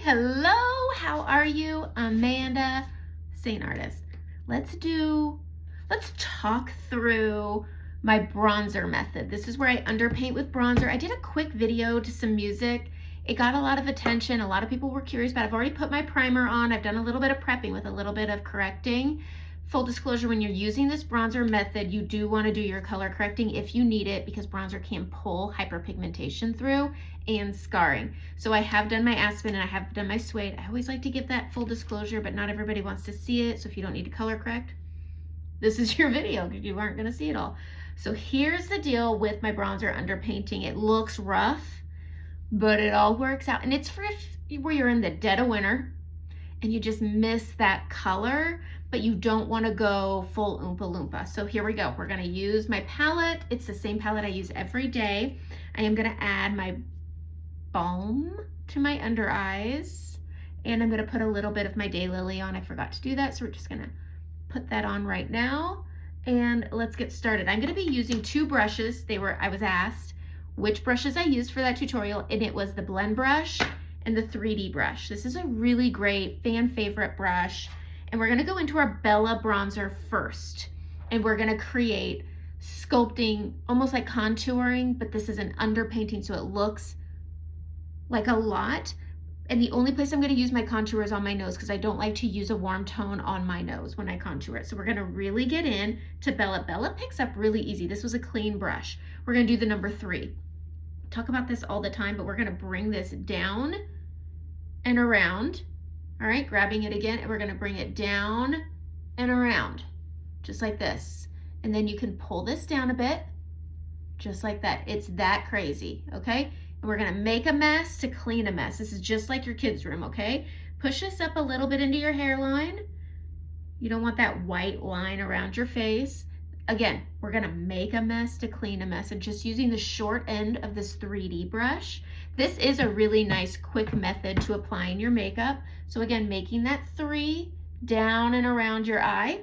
Hello, how are you? Amanda, SEINT artist. Let's talk through my bronzer method. This is where I underpaint with bronzer. I did a quick video to some music. It got a lot of attention. A lot of people were curious, but I've already put my primer on. I've done a little bit of prepping with a little bit of correcting. Full disclosure, when you're using this bronzer method, you do want to do your color correcting if you need it, because bronzer can pull hyperpigmentation through and scarring. So I have done my aspen and I have done my suede. I always like to give that full disclosure, but not everybody wants to see it. So if you don't need to color correct, this is your video because you aren't going to see it all. So here's the deal with my bronzer underpainting. It looks rough, but it all works out. And it's for where you're in the dead of winter and you just miss that color, but you don't want to go full Oompa Loompa. So here we go. We're going to use my palette. It's the same palette I use every day. I am going to add my balm to my under eyes, and I'm going to put a little bit of my Daylily on. I forgot to do that, so we're just going to put that on right now, and let's get started. I'm going to be using two brushes. I was asked which brushes I used for that tutorial, and it was the blend brush and the 3D brush. This is a really great fan favorite brush, and we're going to go into our Bella bronzer first, and we're going to create sculpting, almost like contouring, but this is an underpainting, so it looks like a lot. And the only place I'm going to use my contour is on my nose, because I don't like to use a warm tone on my nose when I contour it. So we're going to really get in to Bella. Bella picks up really easy. This was a clean brush. We're going to do the number 3. Talk about this all the time, but we're going to bring this down and around. All right, grabbing it again, and we're going to bring it down and around, just like this. And then you can pull this down a bit, just like that. It's that crazy, okay? And we're gonna make a mess to clean a mess. This is just like your kid's room, okay? Push this up a little bit into your hairline. You don't want that white line around your face. Again, we're gonna make a mess to clean a mess, and just using the short end of this 3D brush. This is a really nice quick method to applying your makeup. So again, making that 3 down and around your eye.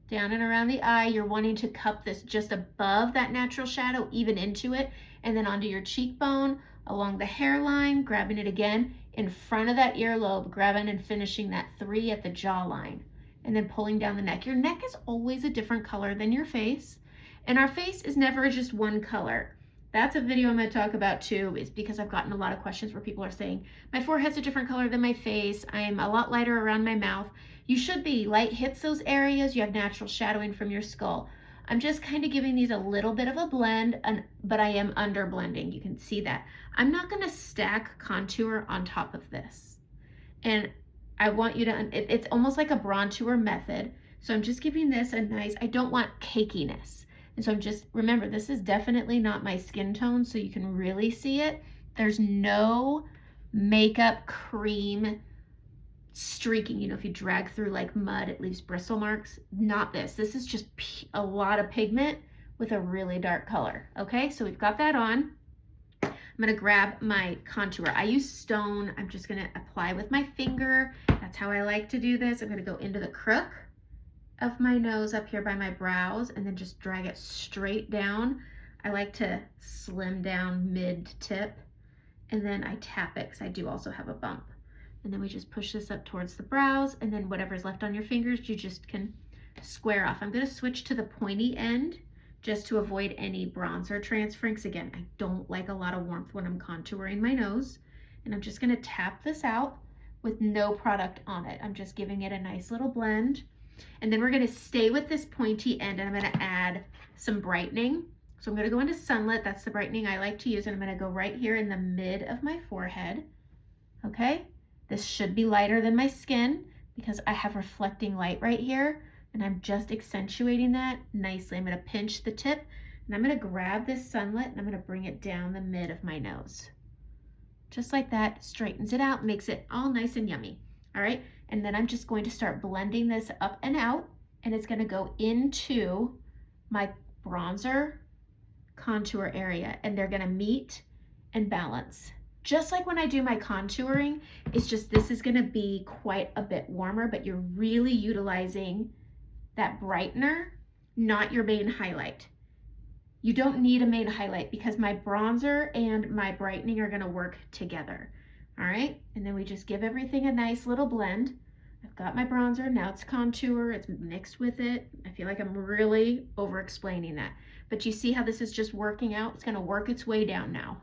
Down and around the eye, you're wanting to cup this just above that natural shadow, even into it, and then onto your cheekbone, along the hairline, grabbing it again, in front of that earlobe, grabbing and finishing that 3 at the jawline, and then pulling down the neck. Your neck is always a different color than your face, and our face is never just one color. That's a video I'm going to talk about too, is because I've gotten a lot of questions where people are saying, my forehead's a different color than my face, I'm a lot lighter around my mouth. You should be. Light hits those areas, you have natural shadowing from your skull. I'm just kind of giving these a little bit of a blend, but I am under blending. You can see that. I'm not going to stack contour on top of this. And I want you to, it's almost like a bronzer method. So I'm just giving this a nice, I don't want cakiness. And so I'm just, remember, this is definitely not my skin tone, so you can really see it. There's no makeup cream streaking. You know, if you drag through like mud, it leaves bristle marks. Not this. This is just a lot of pigment with a really dark color. Okay, so we've got that on. I'm going to grab my contour. I use Stone. I'm just going to apply with my finger. That's how I like to do this. I'm going to go into the crook of my nose up here by my brows, and then just drag it straight down. I like to slim down mid-tip, and then I tap it because I do also have a bump. And then we just push this up towards the brows, and then whatever's left on your fingers, you just can square off. I'm going to switch to the pointy end just to avoid any bronzer transferring, because again, I don't like a lot of warmth when I'm contouring my nose. And I'm just going to tap this out with no product on it. I'm just giving it a nice little blend. And then we're going to stay with this pointy end, and I'm going to add some brightening. So I'm going to go into Sunlit. That's the brightening I like to use. And I'm going to go right here in the mid of my forehead. Okay. This should be lighter than my skin because I have reflecting light right here, and I'm just accentuating that nicely. I'm going to pinch the tip, and I'm going to grab this Sunlit, and I'm going to bring it down the mid of my nose. Just like that, straightens it out, makes it all nice and yummy. All right, and then I'm just going to start blending this up and out, and it's going to go into my bronzer contour area, and they're going to meet and balance. Just like when I do my contouring, it's just this is going to be quite a bit warmer, but you're really utilizing that brightener, not your main highlight. You don't need a main highlight because my bronzer and my brightening are going to work together. All right, and then we just give everything a nice little blend. I've got my bronzer, now it's contour, it's mixed with it. I feel like I'm really over explaining that. But you see how this is just working out? It's gonna work its way down now.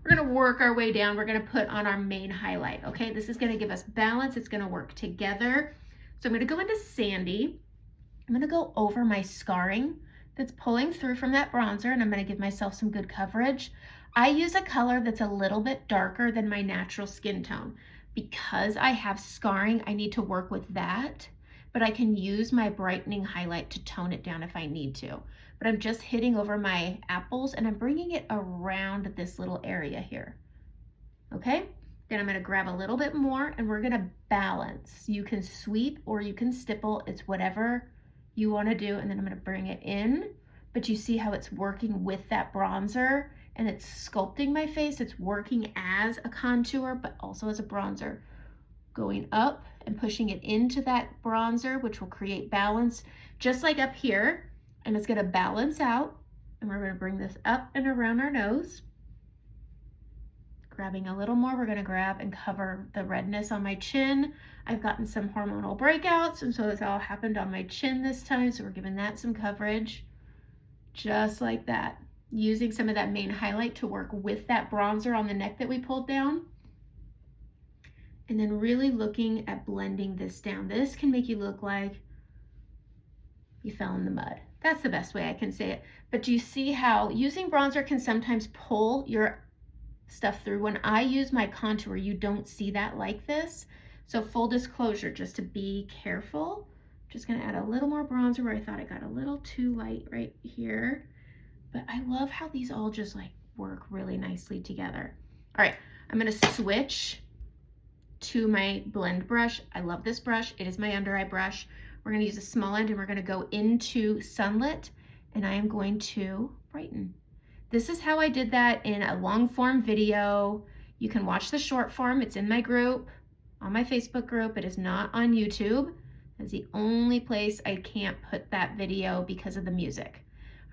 We're gonna work our way down. We're gonna put on our main highlight, okay? This is gonna give us balance. It's gonna work together. So I'm gonna go into Sandy. I'm gonna go over my scarring that's pulling through from that bronzer, and I'm gonna give myself some good coverage. I use a color that's a little bit darker than my natural skin tone. Because I have scarring, I need to work with that, but I can use my brightening highlight to tone it down if I need to. But I'm just hitting over my apples and I'm bringing it around this little area here. Okay? Then I'm gonna grab a little bit more and we're gonna balance. You can sweep or you can stipple, it's whatever you wanna do. And then I'm gonna bring it in, but you see how it's working with that bronzer and it's sculpting my face. It's working as a contour, but also as a bronzer. Going up and pushing it into that bronzer, which will create balance, just like up here, and it's gonna balance out. And we're gonna bring this up and around our nose. Grabbing a little more, we're gonna grab and cover the redness on my chin. I've gotten some hormonal breakouts, and so it's all happened on my chin this time, so we're giving that some coverage, just like that. Using some of that main highlight to work with that bronzer on the neck that we pulled down. And then really looking at blending this down. This can make you look like you fell in the mud. That's the best way I can say it. But do you see how using bronzer can sometimes pull your stuff through? When I use my contour, you don't see that like this. So full disclosure, just to be careful, just gonna add a little more bronzer where I thought it got a little too light right here. But I love how these all just like work really nicely together. All right, I'm gonna switch to my blend brush. I love this brush. It is my under eye brush. We're gonna use a small end and we're gonna go into Sunlit and I am going to brighten. This is how I did that in a long form video. You can watch the short form. It's in my group, on my Facebook group. It is not on YouTube. It's the only place I can't put that video because of the music.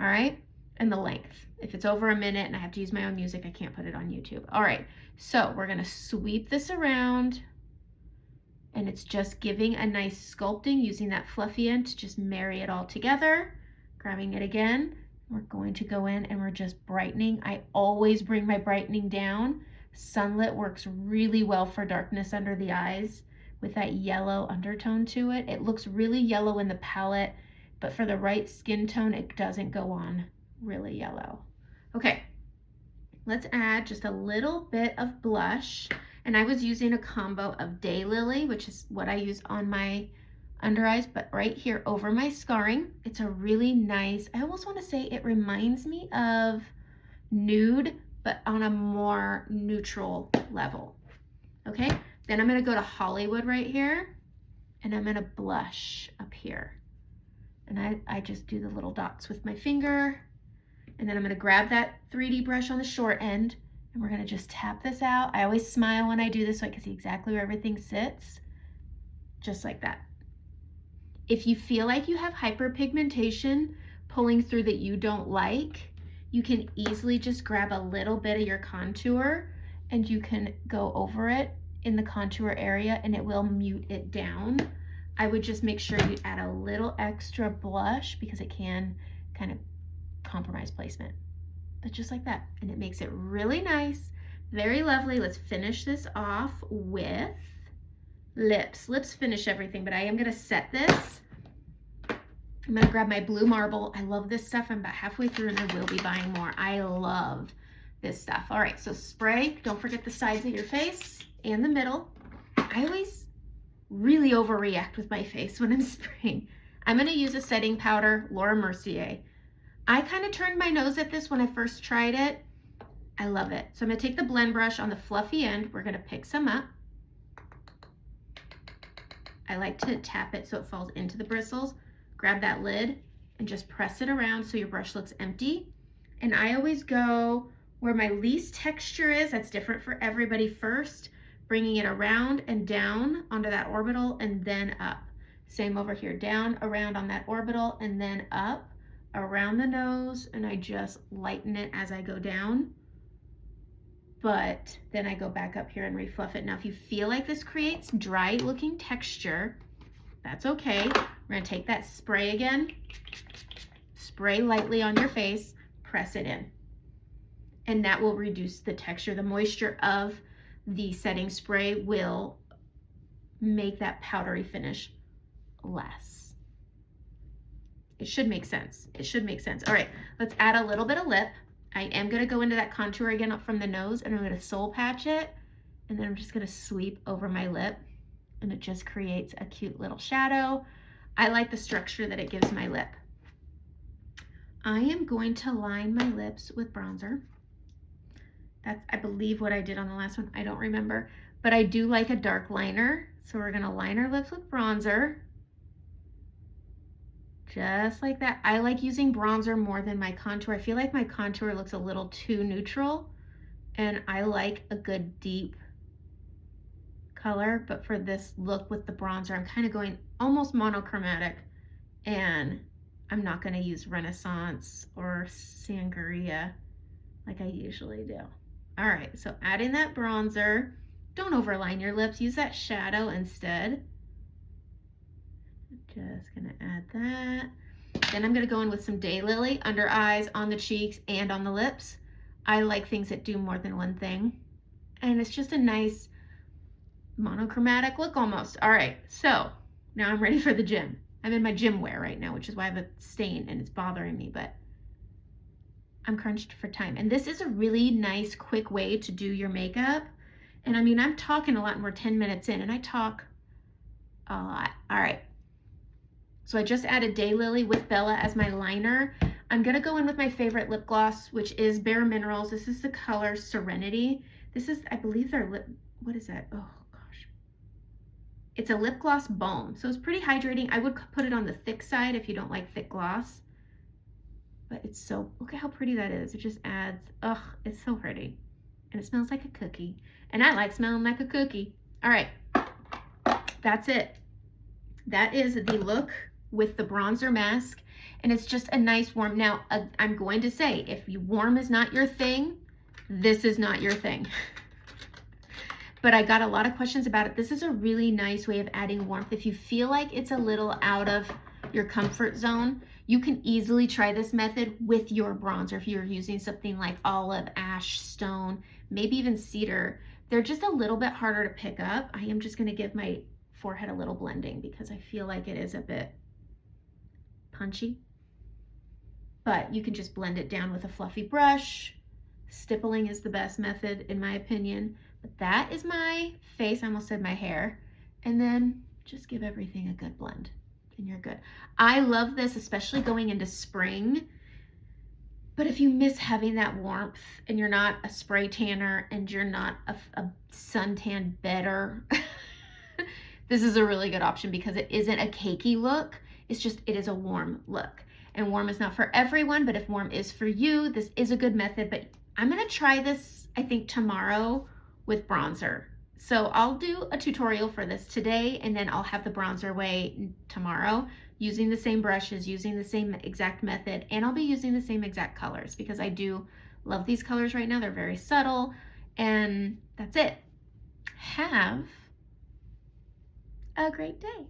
All right, and the length. If it's over a minute and I have to use my own music, I can't put it on YouTube. All right, so we're gonna sweep this around and it's just giving a nice sculpting using that fluffy end to just marry it all together. Grabbing it again, we're going to go in and we're just brightening. I always bring my brightening down. Sunlit works really well for darkness under the eyes with that yellow undertone to it. It looks really yellow in the palette, but for the right skin tone, it doesn't go on really yellow. Okay, let's add just a little bit of blush. And I was using a combo of Daylily, which is what I use on my under eyes, but right here over my scarring, it's a really nice, I almost want to say it reminds me of nude, but on a more neutral level. Okay, then I'm gonna go to Hollywood right here, and I'm gonna blush up here. And I just do the little dots with my finger, and then I'm gonna grab that 3D brush on the short end, and we're gonna just tap this out. I always smile when I do this so I can see exactly where everything sits, just like that. If you feel like you have hyperpigmentation pulling through that you don't like, you can easily just grab a little bit of your contour and you can go over it in the contour area and it will mute it down. I would just make sure you add a little extra blush because it can kind of compromise placement. But just like that, and it makes it really nice, very lovely. Let's finish this off with lips. Lips finish everything, but I am gonna set this. I'm gonna grab my blue marble. I love this stuff. I'm about halfway through and I will be buying more. I love this stuff. All right, so spray. Don't forget the sides of your face and the middle. I always really overreact with my face when I'm spraying. I'm gonna use a setting powder, Laura Mercier. I kind of turned my nose at this when I first tried it. I love it. So I'm gonna take the blend brush on the fluffy end. We're gonna pick some up. I like to tap it so it falls into the bristles. Grab that lid and just press it around so your brush looks empty. And I always go where my least texture is. That's different for everybody first, bringing it around and down onto that orbital and then up. Same over here, down, around on that orbital and then up around the nose, and I just lighten it as I go down. but then I go back up here and refluff it. Now, if you feel like this creates dry looking texture, that's okay. We're gonna take that spray again, spray lightly on your face, press it in. And that will reduce the texture. The moisture of the setting spray will make that powdery finish less. It should make sense. It should make sense. All right, let's add a little bit of lip. I am gonna go into that contour again up from the nose, and I'm gonna soul patch it, and then I'm just gonna sweep over my lip, and it just creates a cute little shadow. I like the structure that it gives my lip. I am going to line my lips with bronzer. That's, I believe, what I did on the last one. I don't remember, but I do like a dark liner. So we're gonna line our lips with bronzer. Just like that. I like using bronzer more than my contour. I feel like my contour looks a little too neutral, and I like a good deep color, but for this look with the bronzer, I'm kind of going almost monochromatic, and I'm not gonna use Renaissance or Sangria like I usually do. All right, so adding that bronzer. Don't overline your lips, use that shadow instead. Just gonna add that. Then I'm gonna go in with some Daylily under eyes, on the cheeks, and on the lips. I like things that do more than one thing. And it's just a nice monochromatic look almost. All right, so now I'm ready for the gym. I'm in my gym wear right now, which is why I have a stain and it's bothering me, but I'm crunched for time. And this is a really nice, quick way to do your makeup. And I mean, I'm talking a lot and we're 10 minutes in, and I talk a lot. All right. So I just added Daylily with Bella as my liner. I'm gonna go in with my favorite lip gloss, which is Bare Minerals. This is the color Serenity. This is, I believe, their lip, what is that? Oh gosh. It's a lip gloss balm. So it's pretty hydrating. I would put it on the thick side if you don't like thick gloss. But it's so, look at how pretty that is. It just adds, it's so pretty. And it smells like a cookie. And I like smelling like a cookie. All right, that's it. That is the look with the bronzer mask. And it's just a nice warm. Now, I'm going to say, if warm is not your thing, this is not your thing. But I got a lot of questions about it. This is a really nice way of adding warmth. If you feel like it's a little out of your comfort zone, you can easily try this method with your bronzer. If you're using something like olive, ash, stone, maybe even cedar, they're just a little bit harder to pick up. I am just gonna give my forehead a little blending because I feel like it is a bit punchy. But you can just blend it down with a fluffy brush. Stippling is the best method in my opinion. But that is my face, I almost said my hair. And then just give everything a good blend and you're good. I love this, especially going into spring. But if you miss having that warmth and you're not a spray tanner and you're not a suntan bedder, this is a really good option because it isn't a cakey look. It's just, it is a warm look. And warm is not for everyone, but if warm is for you, this is a good method. But I'm gonna try this, I think, tomorrow with bronzer. So I'll do a tutorial for this today, and then I'll have the bronzer way tomorrow using the same brushes, using the same exact method, and I'll be using the same exact colors because I do love these colors right now. They're very subtle, and that's it. Have a great day.